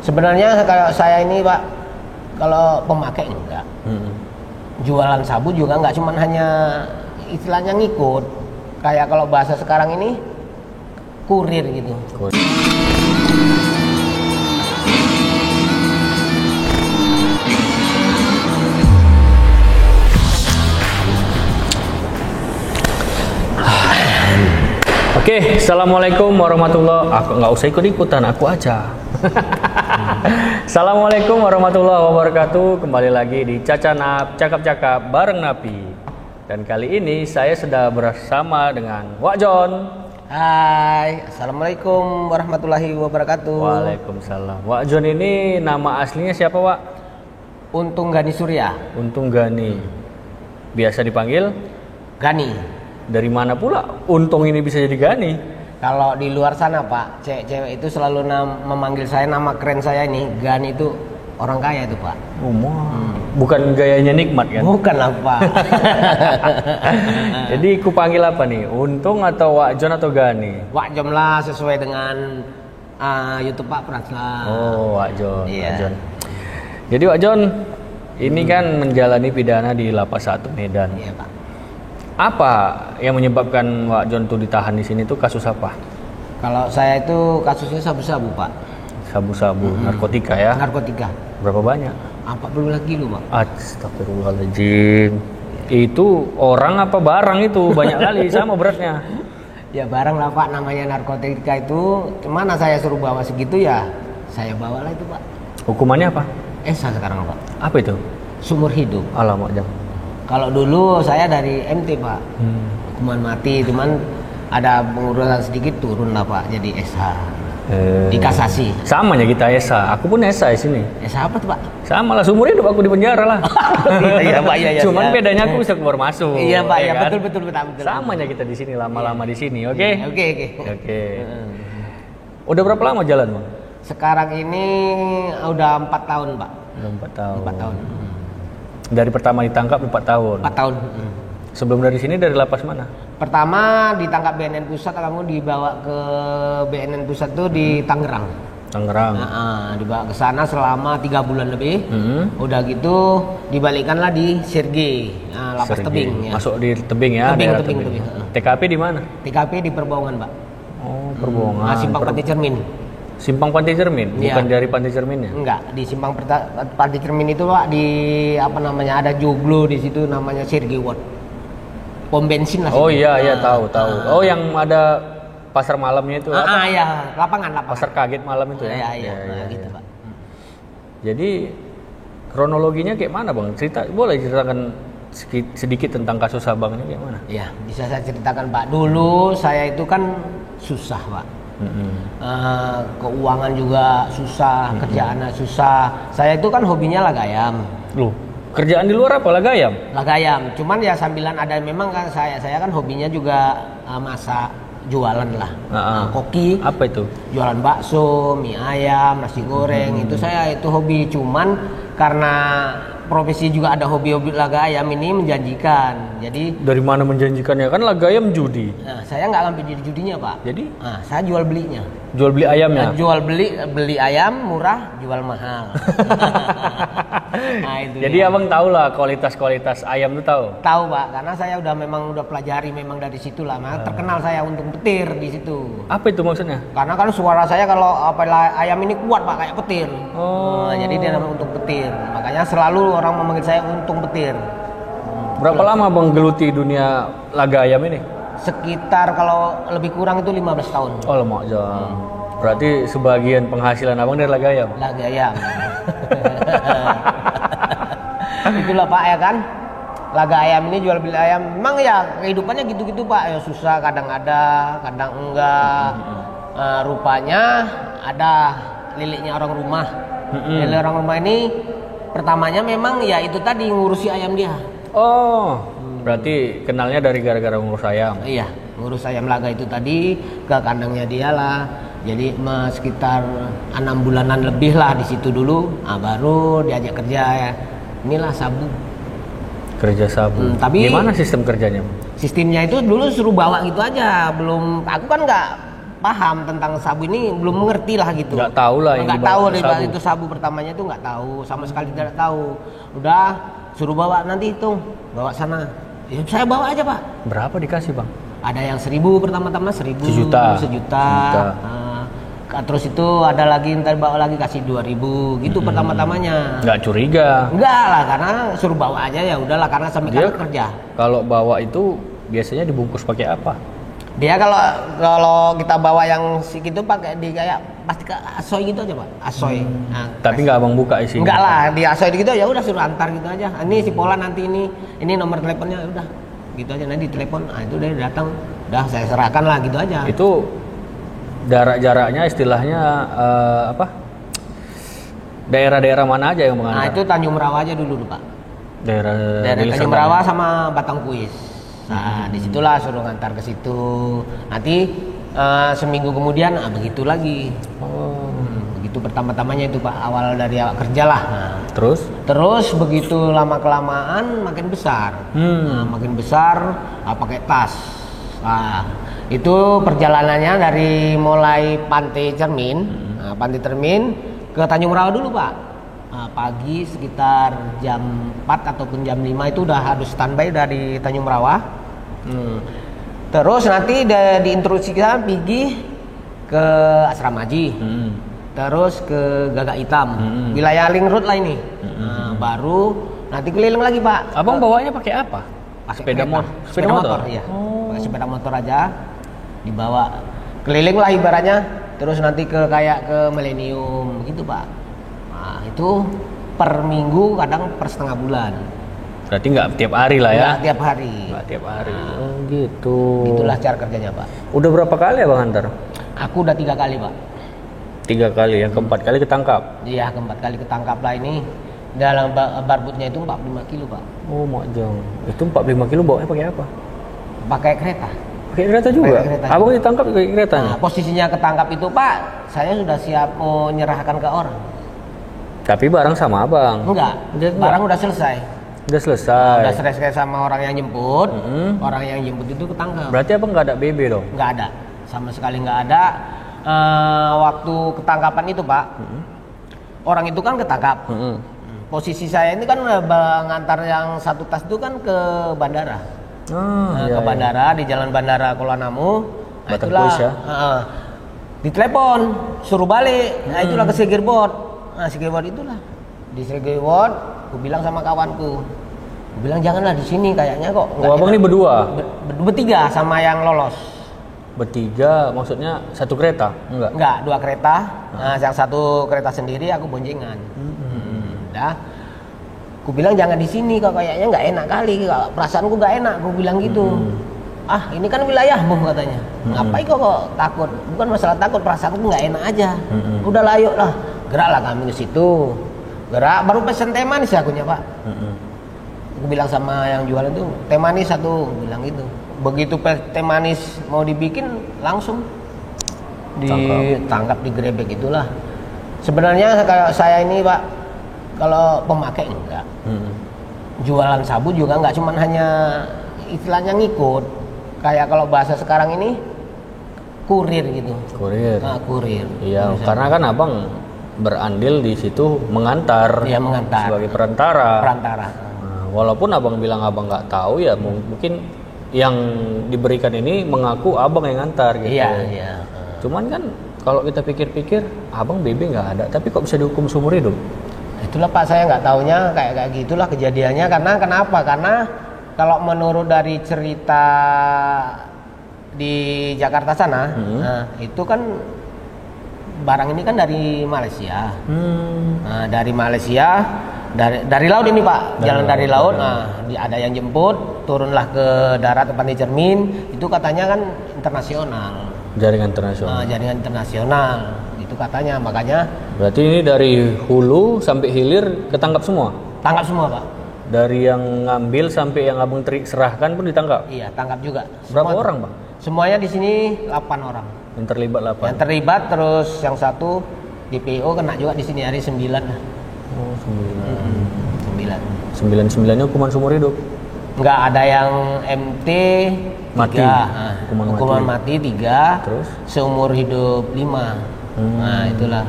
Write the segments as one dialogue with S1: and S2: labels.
S1: Sebenarnya kalau saya ini Pak, kalau pemakai enggak. Jualan sabu juga enggak, cuman hanya istilahnya ngikut. Kayak kalau bahasa sekarang ini kurir gitu.
S2: Oke, assalamualaikum warahmatullahi. Aku nggak usah ikut-ikutan, aku aja. Assalamualaikum warahmatullahi wabarakatuh. Kembali lagi di Cacanap Cakap-Cakap bareng Napi. Dan kali ini saya sudah bersama dengan Wak Jon.
S1: Hai, assalamualaikum warahmatullahi wabarakatuh.
S2: Waalaikumsalam. Wak Jon ini nama aslinya siapa, Wak?
S1: Untung Gani Surya.
S2: Untung Gani. Biasa dipanggil
S1: Gani.
S2: Dari mana pula Untung ini bisa jadi Gani?
S1: Kalau di luar sana Pak, cewek itu selalu memanggil saya, nama keren saya ini Gani, itu orang kaya itu Pak.
S2: Bukan gayanya nikmat kan?
S1: Bukan lah Pak.
S2: Jadi ku panggil apa nih? Untung atau Wak Jon atau Gani?
S1: Wak Jon lah, sesuai dengan YouTube Pak Pras lah.
S2: Oh, Wak Jon.
S1: Iya.
S2: Wak Jon. Jadi Wak Jon ini kan menjalani pidana di Lapas 1 Medan.
S1: Iya Pak.
S2: Apa yang menyebabkan Wak Jon tuh ditahan di sini tuh kasus apa?
S1: Kalau saya itu kasusnya sabu-sabu Pak.
S2: Sabu-sabu, narkotika ya?
S1: Narkotika.
S2: Berapa banyak?
S1: 40 kilo Pak.
S2: Astagfirullahaladzim. Itu orang apa barang itu? Banyak kali, sama beratnya.
S1: Ya barang lah Pak, namanya narkotika itu. Mana saya suruh bawa segitu ya, saya bawa lah itu Pak.
S2: Hukumannya apa?
S1: Sekarang Pak.
S2: Apa itu?
S1: Sumur hidup.
S2: Alamak Jon.
S1: Kalau dulu saya dari MT Pak, hukuman mati, cuman ada pengurusan sedikit turun lah Pak, jadi SH. Di kasasi.
S2: Sama ya kita Esa. Aku pun Esa di sini.
S1: SH apa tuh Pak?
S2: Sama lah, seumur hidup aku di penjara lah.
S1: Iya Pak, iya.
S2: Cuman bedanya aku bisa keluar masuk.
S1: Iya Pak, ya
S2: kan?
S1: betul.
S2: Sama ya kita di sini, lama-lama di sini, oke?
S1: Oke.
S2: Udah berapa lama jalan, Bang?
S1: Sekarang ini udah 4 tahun Pak.
S2: Udah 4 tahun.
S1: 4 tahun.
S2: Dari pertama ditangkap 4 tahun.
S1: 4 tahun.
S2: Sebelum dari sini dari lapas mana?
S1: Pertama ditangkap BNN Pusat, kamu dibawa ke BNN Pusat tuh di Tangerang.
S2: Tangerang.
S1: Dibawa ke sana selama 3 bulan lebih. Udah gitu dibalikkanlah di Sirge, Lapas
S2: Sergi.
S1: Tebing. Ya.
S2: Masuk di Tebing ya?
S1: Tebing.
S2: TKP di mana?
S1: TKP di Perbongan Pak.
S2: Oh, Perbongan.
S1: Simpang Pantai Cermin.
S2: Simpang Pantai Cermin?
S1: Iya.
S2: Bukan dari Pantai Cerminnya?
S1: Enggak, di Simpang Pantai Cermin itu Pak, di apa namanya, ada joglo di situ namanya Sirge Ward. Pom bensin lah.
S2: Oh iya, tahu. Oh, yang ada pasar malamnya itu apa?
S1: Iya, lapangan.
S2: Pasar kaget malam itu ya?
S1: Iya. Gitu Pak.
S2: Jadi kronologinya kayak mana Bang? Boleh ceritakan sedikit tentang kasus Abang ini kayak mana?
S1: Iya, bisa saya ceritakan Pak. Dulu saya itu kan susah Pak. Keuangan juga susah, kerjaannya susah. Saya itu kan hobinya lagayam.
S2: Loh, kerjaan di luar apa? Lagayam?
S1: Lagayam, cuman ya sambilan ada, memang kan saya kan hobinya juga masak, jualan lah. Koki. Apa itu? Jualan bakso, mie ayam, nasi goreng. Itu saya itu hobi, cuman karena profesi juga ada hobi-hobi lagayam ini menjanjikan. Jadi
S2: dari mana menjanjikannya? Kan lagayam judi.
S1: Saya nggak ngambil judinya Pak.
S2: Jadi?
S1: Saya jual belinya.
S2: Jual beli ayamnya?
S1: Jual beli ayam murah, jual mahal. Itu
S2: jadi ya. Abang tahu lah kualitas ayam itu tahu?
S1: Tahu Pak, karena saya memang udah pelajari memang dari situ lah. Terkenal saya untung petir di situ.
S2: Apa itu maksudnya?
S1: Karena kan suara saya kalau ayam ini kuat Pak, kayak petir. Jadi dia namanya untung petir. Makanya selalu orang memanggil saya untung petir.
S2: Berapa lama Bang geluti dunia laga ayam ini?
S1: Sekitar kalau lebih kurang itu 15 tahun.
S2: Oh lama aja. Berarti sebagian penghasilan Abang dari laga ayam?
S1: Laga ayam. Itulah Pak ya kan. Laga ayam ini, jual beli ayam. Memang ya kehidupannya gitu-gitu Pak. Ya susah, kadang ada, kadang enggak. Rupanya ada liliknya orang rumah. Lilik orang rumah ini pertamanya memang ya itu tadi, ngurusi ayam dia. Oh,
S2: berarti kenalnya dari gara-gara ngurus ayam.
S1: Iya, ngurus ayam laga itu tadi, ke kandangnya dia lah. Jadi sekitar 6 bulanan lebih lah di situ dulu. Baru diajak kerja ya. Inilah sabu.
S2: Kerja sabu.
S1: Tapi
S2: gimana sistem kerjanya?
S1: Sistemnya itu dulu suruh bawa gitu aja. Belum, aku kan nggak paham tentang sabu ini, belum mengerti lah gitu.
S2: Nggak tahu lah yang
S1: nggak
S2: dibawa
S1: tahu
S2: ke sabu.
S1: itu sabu pertamanya itu nggak tahu, sama sekali tidak tahu. Udah suruh bawa, nanti hitung, bawa sana. Ya, saya bawa aja Pak.
S2: Berapa dikasih Bang?
S1: Ada yang 1.000 pertama-tama, 1.000,
S2: Sejuta.
S1: sejuta. Terus itu ada lagi ntar bawa lagi kasih 2.000 gitu pertama-tamanya.
S2: Nggak curiga.
S1: Enggak lah, karena suruh bawa aja ya udahlah, karena sampai
S2: Dia
S1: kan kerja.
S2: Kalau bawa itu biasanya dibungkus pakai apa?
S1: Dia kalau kita bawa yang segitu pakai di kayak pasti ke asoy gitu aja Pak, asoy. Nah,
S2: Tapi nggak Abang buka isinya?
S1: enggak lah, di asoy gitu ya udah suruh antar gitu aja. Ini si Pola nanti ini nomor teleponnya, udah gitu aja, nanti telepon. Nah itu dia datang, udah saya serahkan lah gitu aja.
S2: Itu jaraknya istilahnya apa? Daerah-daerah mana aja yang
S1: Nah
S2: mengantar?
S1: itu Tanjung Merawa aja dulu Pak.
S2: Daerah
S1: Tanjung Merawa sama Batang Kuis. Nah disitulah suruh ngantar ke situ. Nanti seminggu kemudian begitu lagi. Begitu pertama-tamanya itu Pak, awal dari awal kerja lah. Nah, terus begitu lama kelamaan makin besar. Nah, makin besar pakai tas. Nah, itu perjalanannya dari mulai Pantai Cermin, Pantai Cermin ke Tanjung Merawa dulu Pak. Nah, pagi sekitar jam 4 ataupun jam 5 itu udah harus standby dari Tanjung Merawa. Terus nanti diinstruksikan pergi ke Asram Haji. Terus ke Gagak Hitam, wilayah Ling Road lah ini. Nah, baru nanti keliling lagi Pak.
S2: Abang bawanya pakai apa? Sepeda motor.
S1: Iya. Pakai sepeda motor aja, dibawa keliling lah ibaratnya. Terus nanti kayak ke Millennium gitu Pak. Nah itu per minggu, kadang per setengah bulan.
S2: Berarti nggak tiap hari lah ya?
S1: Nggak tiap hari.
S2: Nggak tiap hari. Oh gitu.
S1: Itulah cara kerjanya Pak.
S2: Udah berapa kali Abang antar?
S1: Aku udah 3 kali Pak.
S2: 3 kali, yang keempat kali ketangkap?
S1: Iya, keempat kali ketangkap lah ini. Dalam barbutnya itu 45 kilo Pak.
S2: Oh majang. Itu 45 kilo bawanya pakai apa?
S1: Pakai kereta.
S2: Pakai kereta juga?
S1: Pakai kereta.
S2: Abang ditangkap pakai kereta?
S1: Nah, posisinya ketangkap itu Pak, saya sudah siap mau menyerahkan ke orang.
S2: Tapi barang sama Abang?
S1: Enggak, barang udah selesai.
S2: Udah selesai?
S1: Udah selesai sama orang yang jemput. Orang yang jemput itu ketangkap.
S2: Berarti Abang nggak ada BB dong?
S1: Nggak ada, sama sekali nggak ada. Waktu ketangkapan itu Pak, orang itu kan ketangkap. Posisi saya ini kan ngantar yang satu tas itu kan ke bandara. Ke bandara, di jalan bandara Kuala Namu. Nah, itulah
S2: ya?
S1: ditelepon suruh balik. Nah itulah ke Sigirboard. Nah Sigirboard itulah di Sigirboard. Aku bilang sama kawanku, aku bilang janganlah di sini, kayaknya kok.
S2: Abang ini berdua?
S1: Bertiga sama yang lolos.
S2: Bertiga, maksudnya satu kereta?
S1: Enggak, 2 kereta. Nah, yang satu kereta sendiri, aku boncengan. Dah. Aku bilang jangan di sini, kok kayaknya nggak enak kali. Perasaanku nggak enak, aku bilang gitu. Ini kan wilayahmu katanya. Ngapain kok takut? Bukan masalah takut, perasaanku nggak enak aja. Udah layuk lah, geraklah kami ke situ. Gerak, baru pesen teh manis akunya Pak. Aku bilang sama yang jualan itu, teh manis satu, bilang gitu. Begitu teh manis mau dibikin langsung ditangkap, digerebek itulah. Sebenarnya kalau saya ini Pak, kalau pemakai enggak. Jualan sabu juga enggak, cuman hanya istilahnya ngikut. Kayak kalau bahasa sekarang ini kurir gitu.
S2: Kurir.
S1: Nah, kurir.
S2: Iya, karena kan Abang berandil di situ mengantar.
S1: Iya, mengantar.
S2: Sebagai perantara. Nah, walaupun Abang bilang Abang nggak tahu ya, mungkin yang diberikan ini mengaku Abang yang ngantar gitu.
S1: Iya.
S2: Cuman kan kalau kita pikir-pikir, Abang BB nggak ada, tapi kok bisa dihukum seumur hidup?
S1: Itulah Pak, saya nggak taunya kayak gitulah kejadiannya. Karena kenapa? Karena kalau menurut dari cerita di Jakarta sana, nah, itu kan barang ini kan dari Malaysia. Nah, dari Malaysia, dari laut ini Pak, dari laut. Nah, ada yang jemput, turunlah ke darat Pantai Cermin. Itu katanya kan internasional.
S2: Jaringan internasional.
S1: Nah, jaringan internasional. Itu katanya, makanya.
S2: Berarti ini dari hulu sampai hilir ketangkap semua?
S1: Tangkap semua Pak.
S2: Dari yang ngambil sampai yang Abang serahkan pun ditangkap?
S1: Iya, tangkap juga.
S2: Berapa orang Bang?
S1: Semuanya di sini 8 orang.
S2: Yang terlibat 8?
S1: Yang terlibat, terus yang satu DPO kena juga di sini, hari 9.
S2: Oh, 9.
S1: 9.
S2: 9-9-nya hukuman seumur hidup?
S1: Nggak ada yang MT
S2: Mati.
S1: 3,
S2: Hukuman
S1: mati 3,
S2: Terus?
S1: seumur hidup 5. Nah itulah.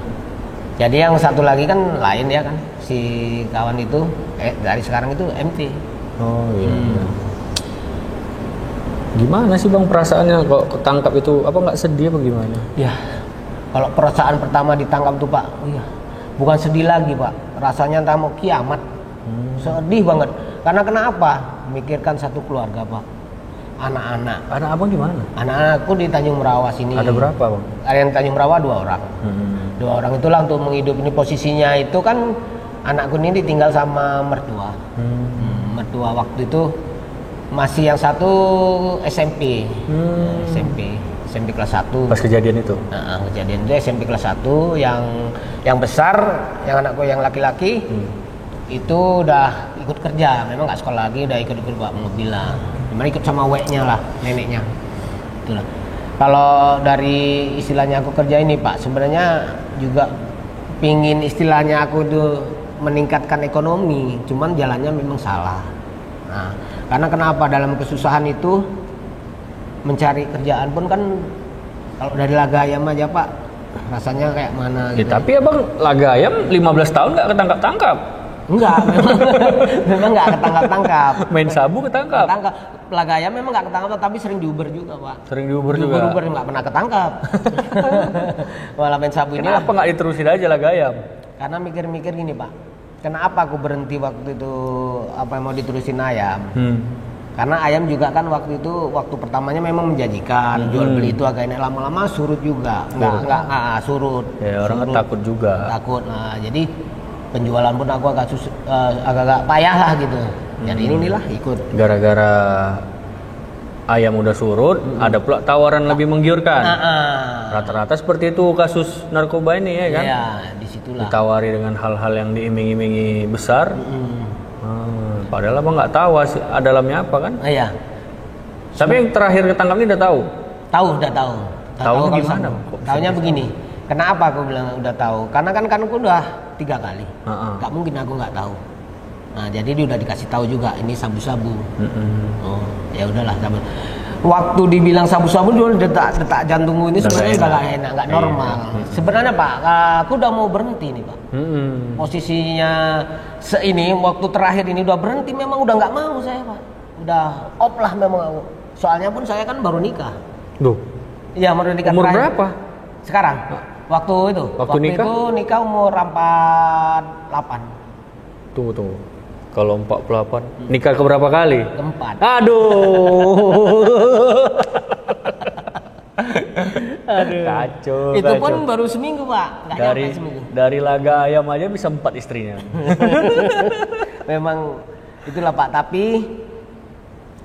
S1: Jadi yang satu lagi kan lain ya kan, si kawan itu dari sekarang itu MT.
S2: Oh iya. Gimana sih bang perasaannya kok ketangkap itu? Apa nggak sedih apa gimana?
S1: Ya, kalau perasaan pertama ditangkap tuh Pak, bukan sedih lagi Pak, rasanya entah mau kiamat. Sedih banget. Karena kenapa? Mikirkan satu keluarga Pak, anak-anak.
S2: Anak abang di mana?
S1: Anak-anakku di Tanjung Merawa sini.
S2: Ada berapa bang?
S1: Ada yang Tanjung Merawa 2 orang. 2 orang itulah untuk menghidupi. Posisinya itu kan anakku ini ditinggal sama mertua. Mertua waktu itu masih yang satu SMP. SMP kelas 1.
S2: Pas kejadian itu?
S1: Kejadian itu SMP kelas 1. Yang besar, yang anakku yang laki-laki itu udah ikut kerja. Memang nggak sekolah lagi, udah ikut bawa mobilan. Cuma ikut sama weknya lah, neneknya. Itulah. Kalau dari istilahnya aku kerja ini Pak, sebenarnya juga pingin istilahnya aku itu meningkatkan ekonomi, cuman jalannya memang salah. Nah, karena kenapa dalam kesusahan itu mencari kerjaan pun kan kalau dari laga ayam aja Pak, rasanya kayak mana
S2: Ya,
S1: gitu.
S2: tapi abang laga ayam 15 tahun nggak ketangkap-tangkap?
S1: Enggak, memang enggak ketangkap-tangkap.
S2: Main sabu ketangkap?
S1: Ketangkap. Laga ayam memang enggak ketangkap, tapi sering diuber juga Pak.
S2: Sering diuber juga?
S1: Diuber enggak pernah ketangkap. Malah main sabu ini.
S2: Kenapa nggak diterusin aja laga ayam?
S1: Karena mikir-mikir gini Pak, kenapa aku berhenti waktu itu mau diterusin ayam? Karena ayam juga kan waktu itu waktu pertamanya memang menjanjikan, jual beli itu agak enak, lama-lama surut juga, nggak surut.
S2: Ya orang kan takut juga.
S1: Takut, nah jadi penjualan pun aku agak payah lah gitu. Jadi inilah ikut.
S2: Gara-gara ayam udah surut, ada pula tawaran lebih menggiurkan. Rata-rata seperti itu kasus narkoba ini ya kan?
S1: Iya, disitulah.
S2: Ditawari dengan hal-hal yang diiming-imingi besar. Padahal abang nggak tahu dalamnya apa kan?
S1: Iya.
S2: Tapi yang terakhir ketangkap ini udah tahu?
S1: Udah tahu.
S2: Tahunya gimana?
S1: Tahunya begini. Kenapa aku bilang udah tahu? Karena kan aku udah 3 kali. Gak mungkin aku nggak tahu. Nah jadi dia udah dikasih tahu juga ini sabu-sabu. Oh ya udahlah sabu. Waktu dibilang sabu-sabu dulu detak jantungku ini sebenarnya udah gak enak, gak normal. Sebenarnya Pak, aku udah mau berhenti nih Pak. Posisinya ini waktu terakhir ini udah berhenti, memang udah nggak mau saya Pak. Udah off lah memang aku. Soalnya pun saya kan baru nikah.
S2: Duh.
S1: Iya baru nikah.
S2: Umur
S1: terakhir.
S2: berapa?
S1: Sekarang. Waktu itu.
S2: Waktu nikah?
S1: Itu nikah umur 48.
S2: Tuh. Kalau 48, nikah keberapa kali?
S1: Keempat.
S2: Aduh. Kacau.
S1: Itu pun baru seminggu Pak. Nggak nyampe seminggu.
S2: Dari laga ayam aja bisa 4 istrinya.
S1: Memang itulah Pak. Tapi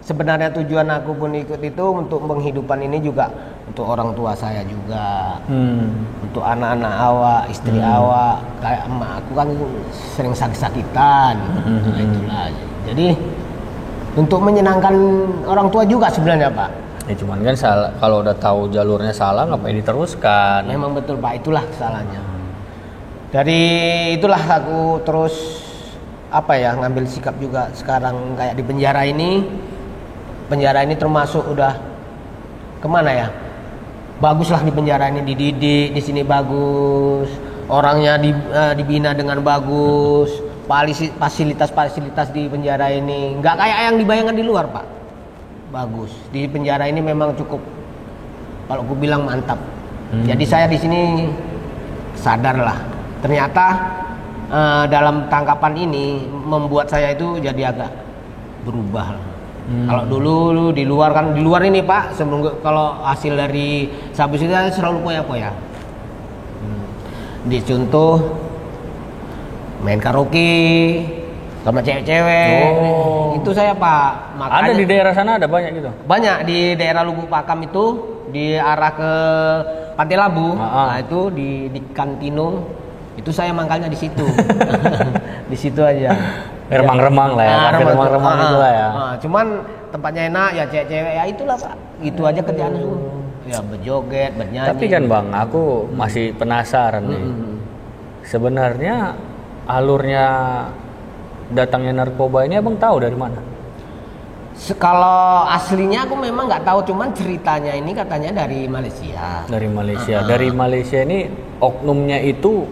S1: sebenarnya tujuan aku pun ikut itu untuk penghidupan ini juga untuk orang tua saya juga, untuk anak-anak awak, istri awak, kayak emak aku kan sering sakit-sakitan, nah, itulah. Jadi untuk menyenangkan orang tua juga sebenarnya Pak.
S2: Ya cuman kan salah, kalau udah tahu jalurnya salah ngapain diteruskan?
S1: Memang betul Pak, itulah kesalahannya. Dari itulah aku terus ngambil sikap juga sekarang kayak di penjara ini. Penjara ini termasuk udah kemana ya? Baguslah di penjara ini, dididik di sini bagus, orangnya dibina dengan bagus, fasilitas di penjara ini nggak kayak yang dibayangkan di luar Pak. Bagus di penjara ini memang cukup, kalau aku bilang mantap. Jadi saya di sini sadar lah, ternyata dalam tangkapan ini membuat saya itu jadi agak berubah. Kalau dulu di luar ini Pak, sebelum kalau hasil dari sabu itu selalu poya-poya. Dicontoh main karaoke sama cewek-cewek. Itu saya Pak. Makanya,
S2: ada di daerah sana ada banyak gitu?
S1: Banyak di daerah Lubuk Pakam itu di arah ke Pantai Labu. Nah itu di Kantino. Itu saya mangkalnya di situ. Di situ aja.
S2: Remang-remang lah ya, remang-remang itu lah ya.
S1: Cuman tempatnya enak ya, cewek-cewek ya itulah Pak. Itu aja kerjaan semua. Ya berjoget, bernyanyi.
S2: Tapi kan Bang, aku masih penasaran nih. Sebenarnya alurnya datangnya narkoba ini Abang tahu dari mana?
S1: Kalau aslinya aku memang nggak tahu, cuman ceritanya ini katanya dari Malaysia.
S2: Dari Malaysia. Dari Malaysia ini oknumnya itu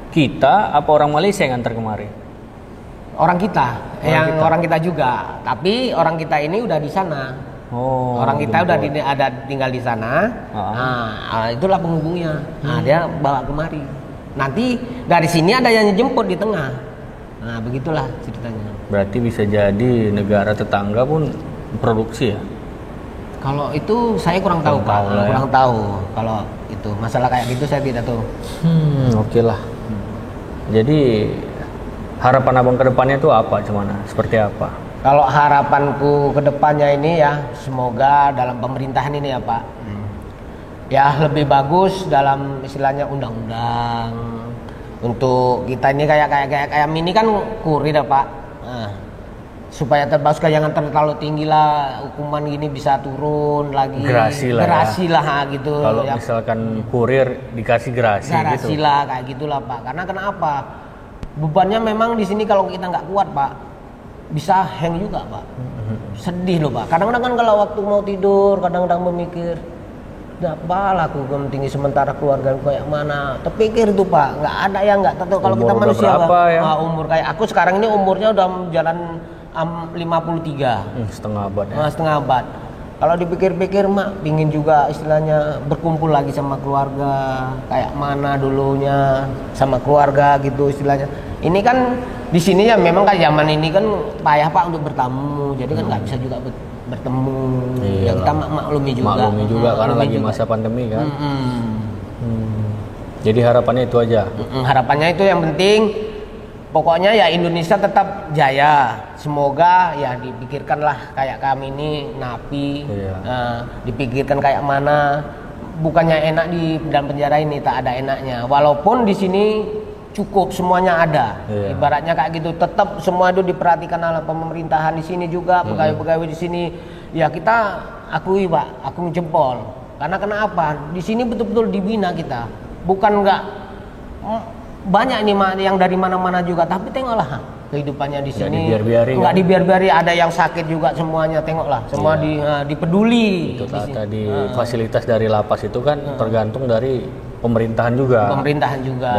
S2: kita apa orang Malaysia yang antar kemari?
S1: Orang kita, orang kita juga. Tapi orang kita ini udah di sana.
S2: Oh.
S1: Orang kita udah ada tinggal di sana. Nah, itulah penghubungnya. Nah, dia bawa kemari. Nanti dari sini ada yang jemput di tengah. Nah, begitulah ceritanya.
S2: Berarti bisa jadi negara tetangga pun produksi ya?
S1: Kalau itu saya kurang tahu, Pak. Kurang tahu kalau itu masalah kayak gitu saya tidak tahu.
S2: Oke lah. Jadi harapan abang ke depannya itu apa? Gimana? Seperti apa?
S1: Kalau harapanku ke depannya ini ya, semoga dalam pemerintahan ini ya Pak, ya lebih bagus dalam istilahnya undang-undang. Untuk kita ini kayak ini kan kurir ya Pak. Nah, supaya terbagus, jangan terlalu tinggi lah, hukuman gini bisa turun lagi.
S2: Gerasi
S1: lah gitu.
S2: Kalau
S1: ya,
S2: misalkan kurir dikasih gerasi gitu.
S1: lah kayak gitulah Pak. Karena kenapa? Bebannya memang di sini kalau kita nggak kuat Pak, bisa hang juga Pak. Sedih loh Pak. Kadang-kadang kan kalau waktu mau tidur, kadang-kadang memikir, apalah aku tinggi sementara keluarga kayak mana. Terpikir tuh Pak, nggak ada yang nggak tahu kalau kita manusia
S2: berapa, ya?
S1: Umur kayak aku sekarang ini umurnya udah jalan 53.
S2: Setengah abad ya.
S1: Setengah abad. Kalau dipikir-pikir mak pingin juga istilahnya berkumpul lagi sama keluarga kayak mana dulunya sama keluarga gitu istilahnya. Ini kan di sini ya memang kan zaman ini kan payah Pak untuk bertamu, jadi kan nggak bisa juga bertemu. Ya kita maklumi juga
S2: karena lagi masa pandemi kan. Jadi harapannya itu aja.
S1: Harapannya itu yang penting, pokoknya ya Indonesia tetap jaya. Semoga ya dipikirkanlah kayak kami ini napi, dipikirkan kayak mana. Bukannya enak di dalam penjara ini, tak ada enaknya. Walaupun di sini cukup semuanya ada. Ibaratnya kayak gitu, tetap semua itu diperhatikan oleh pemerintahan di sini juga, pegawai-pegawai di sini. Ya kita akui Pak, aku jempol. Karena kenapa? Di sini betul-betul dibina kita. Bukan nggak banyak nih yang dari mana-mana juga, tapi tengoklah kehidupannya di sini. Nggak dibiar-biari, ada yang sakit juga semuanya. Tengoklah, semua dipeduli.
S2: Itu tadi fasilitas dari lapas itu kan tergantung dari pemerintahan juga.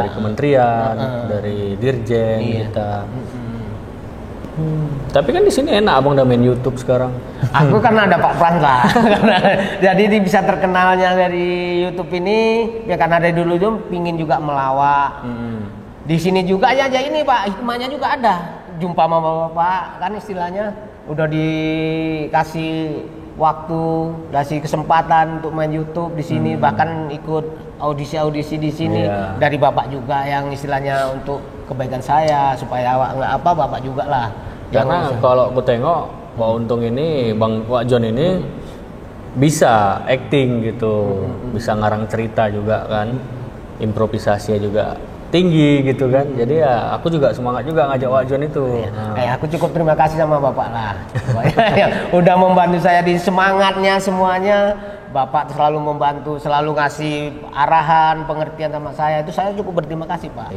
S2: Dari kementerian, dari dirjen kita. Tapi kan di sini enak abang udah main YouTube sekarang.
S1: Aku karena ada Pak Pras lah. Jadi bisa terkenalnya dari YouTube ini ya karena dari dulu tuh pingin juga melawak. Di sini juga ya ini Pak, hikmahnya juga ada. Jumpa sama bapak kan istilahnya udah dikasih waktu, dikasih kesempatan untuk main YouTube di sini, bahkan ikut audisi di sini dari bapak juga yang istilahnya untuk kebaikan saya supaya bapak juga lah.
S2: Karena kalau aku tengok Wak Untung ini, Bang Wak John ini bisa acting gitu, bisa ngarang cerita juga kan, improvisasinya juga tinggi gitu kan. Jadi ya aku juga semangat juga ngajak Wak John itu.
S1: Aku cukup terima kasih sama bapak lah. Udah membantu saya di semangatnya semuanya. Bapak selalu membantu, selalu ngasih arahan, pengertian sama saya. Itu saya cukup berterima kasih Pak.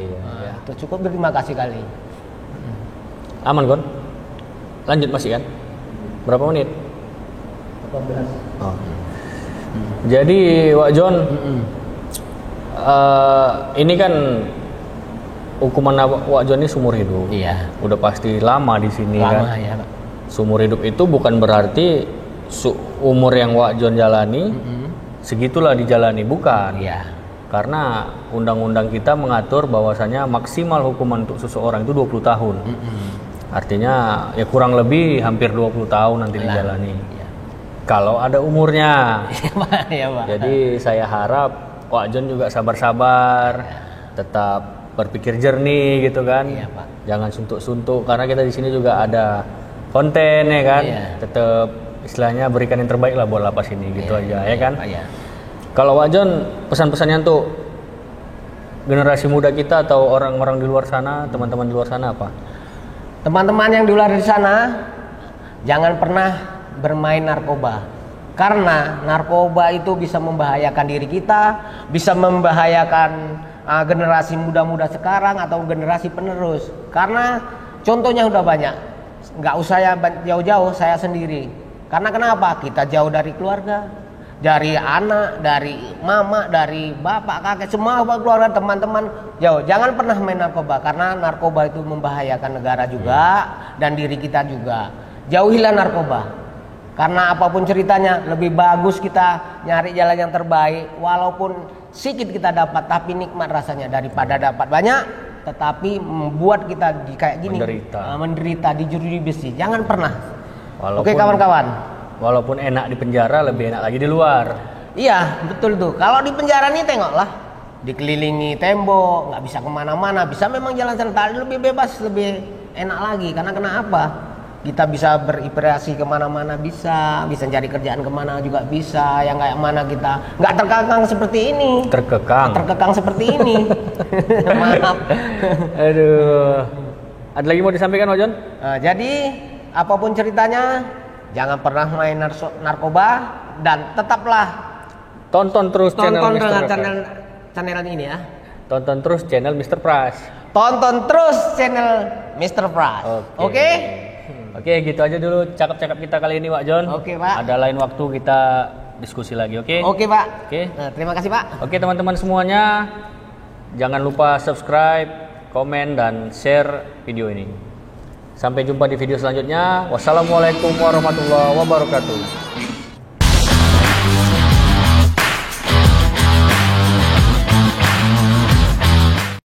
S1: Itu cukup berterima kasih kali.
S2: Aman Gon? Lanjut masih kan? Berapa menit?
S1: 18.
S2: Jadi Wak John, ini kan hukuman Wak John ini seumur hidup.
S1: Iya.
S2: Udah pasti lama di sini kan.
S1: Ya, Pak.
S2: Seumur hidup itu bukan berarti umur yang Wak John jalani segitulah dijalani, bukan.
S1: Iya.
S2: Karena undang-undang kita mengatur bahwasanya maksimal hukuman untuk seseorang itu 20 tahun. Artinya ya kurang lebih hampir 20 tahun nanti dijalani. Kalau ada umurnya.
S1: Iya, Pak.
S2: Jadi saya harap Wak John juga sabar-sabar, tetap berpikir jernih gitu kan.
S1: Iya, Pak.
S2: Jangan suntuk-suntuk karena kita di sini juga ada konten ya kan. Tetap istilahnya berikan yang terbaik lah buat lapas ini gitu aja ya kan. Kalau Wak John pesan-pesannya untuk generasi muda kita atau orang-orang di luar sana, teman-teman di luar sana apa?
S1: Teman-teman yang di luar sana, jangan pernah bermain narkoba. Karena narkoba itu bisa membahayakan diri kita, bisa membahayakan generasi muda-muda sekarang atau generasi penerus. Karena contohnya udah banyak. nggak usah ya jauh-jauh, saya sendiri. Karena kenapa? Kita jauh dari keluarga, dari anak, dari mama, dari bapak, kakek, semua keluarga, teman-teman jauh. Jangan pernah main narkoba, karena narkoba itu membahayakan negara juga dan diri kita juga. Jauhilah narkoba. Karena apapun ceritanya, lebih bagus kita nyari jalan yang terbaik, walaupun sedikit kita dapat tapi nikmat rasanya, daripada dapat banyak tetapi membuat kita kayak gini menderita di jurudi besi. Jangan pernah. Oke kawan-kawan,
S2: walaupun enak di penjara, lebih enak lagi di luar.
S1: Iya betul tuh. Kalau di penjara nih tengoklah, dikelilingi tembok, nggak bisa kemana-mana, bisa memang jalan santai, lebih bebas, lebih enak lagi. Karena kenapa? Kita bisa berimpresi kemana-mana, bisa cari kerjaan kemana juga bisa, yang kayak mana kita nggak terkekang seperti ini. Terkekang seperti ini. Maaf.
S2: Aduh. Ada lagi mau disampaikan, Wajon?
S1: Jadi apapun ceritanya, jangan pernah main narkoba dan tetaplah
S2: tonton terus channel
S1: ini ya.
S2: Tonton terus channel Mr. Pras.
S1: Tonton terus channel Mr. Pras. Oke?
S2: Oke, gitu aja dulu cakap-cakap kita kali ini, Pak John.
S1: Oke, Pak.
S2: Ada lain waktu kita diskusi lagi, oke?
S1: Oke, Pak.
S2: Oke.
S1: Terima kasih, Pak.
S2: Oke, teman-teman semuanya, jangan lupa subscribe, komen, dan share video ini. Sampai jumpa di video selanjutnya. Wassalamualaikum warahmatullahi wabarakatuh.